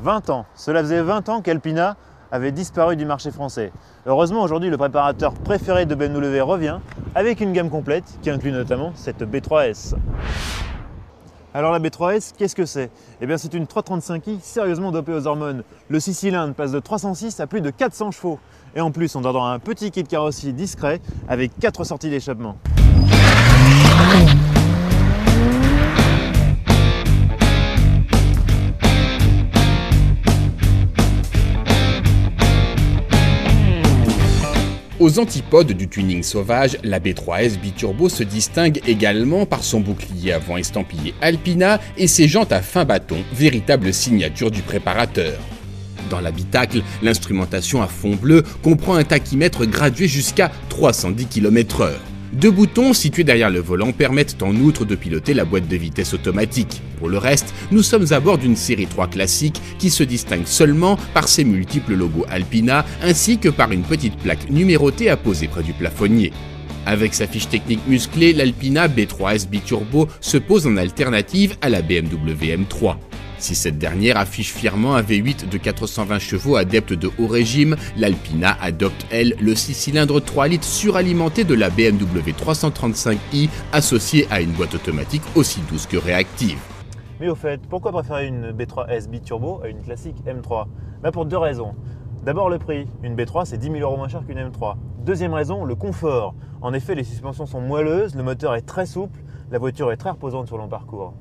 20 ans. Cela faisait 20 ans qu'Alpina avait disparu du marché français. Heureusement, aujourd'hui, le préparateur préféré de BMW revient avec une gamme complète qui inclut notamment cette B3S. Alors la B3S, qu'est-ce que c'est? Eh bien c'est une 335i sérieusement dopée aux hormones. Le 6 cylindres passe de 306 à plus de 400 chevaux. Et en plus, on dort dans un petit kit carrosserie discret avec 4 sorties d'échappement. Aux antipodes du tuning sauvage, la B3S biturbo se distingue également par son bouclier avant estampillé Alpina et ses jantes à fin bâton, véritable signature du préparateur. Dans l'habitacle, l'instrumentation à fond bleu comprend un tachymètre gradué jusqu'à 310 km/h. 2 boutons situés derrière le volant permettent en outre de piloter la boîte de vitesse automatique. Pour le reste, nous sommes à bord d'une série 3 classique qui se distingue seulement par ses multiples logos Alpina ainsi que par une petite plaque numérotée à poser près du plafonnier. Avec sa fiche technique musclée, l'Alpina B3S biturbo se pose en alternative à la BMW M3. Si cette dernière affiche fièrement un V8 de 420 chevaux adepte de haut régime, l'Alpina adopte, elle, le 6 cylindres 3 litres suralimenté de la BMW 335i associé à une boîte automatique aussi douce que réactive. Mais au fait, pourquoi préférer une B3S biturbo à une classique M3? Pour 2 raisons. D'abord le prix, une B3 c'est 10 000 € moins cher qu'une M3. Deuxième raison, le confort. En effet, les suspensions sont moelleuses, le moteur est très souple, la voiture est très reposante sur long parcours.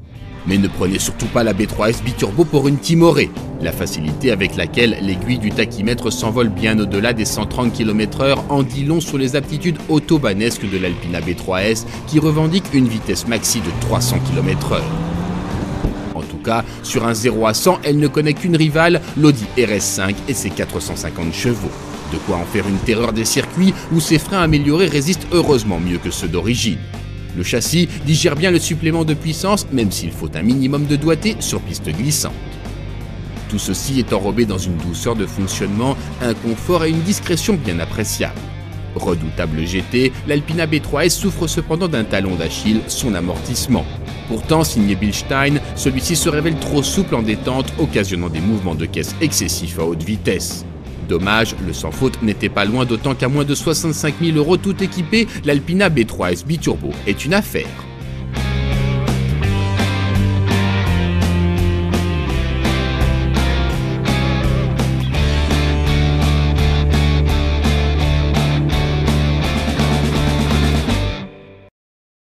Mais ne prenez surtout pas la B3S biturbo pour une timorée. La facilité avec laquelle l'aiguille du tachymètre s'envole bien au-delà des 130 km/h en dit long sur les aptitudes autobanesques de l'Alpina B3S qui revendique une vitesse maxi de 300 km/h. En tout cas, sur un 0 à 100, elle ne connaît qu'une rivale, l'Audi RS5 et ses 450 chevaux. De quoi en faire une terreur des circuits où ses freins améliorés résistent heureusement mieux que ceux d'origine. Le châssis digère bien le supplément de puissance, même s'il faut un minimum de doigté sur piste glissante. Tout ceci est enrobé dans une douceur de fonctionnement, un confort et une discrétion bien appréciables. Redoutable GT, l'Alpina B3S souffre cependant d'un talon d'Achille, son amortissement. Pourtant, signé Bilstein, celui-ci se révèle trop souple en détente, occasionnant des mouvements de caisse excessifs à haute vitesse. Dommage, le sans faute n'était pas loin, d'autant qu'à moins de 65 000 € tout équipé, l'Alpina B3S biturbo est une affaire.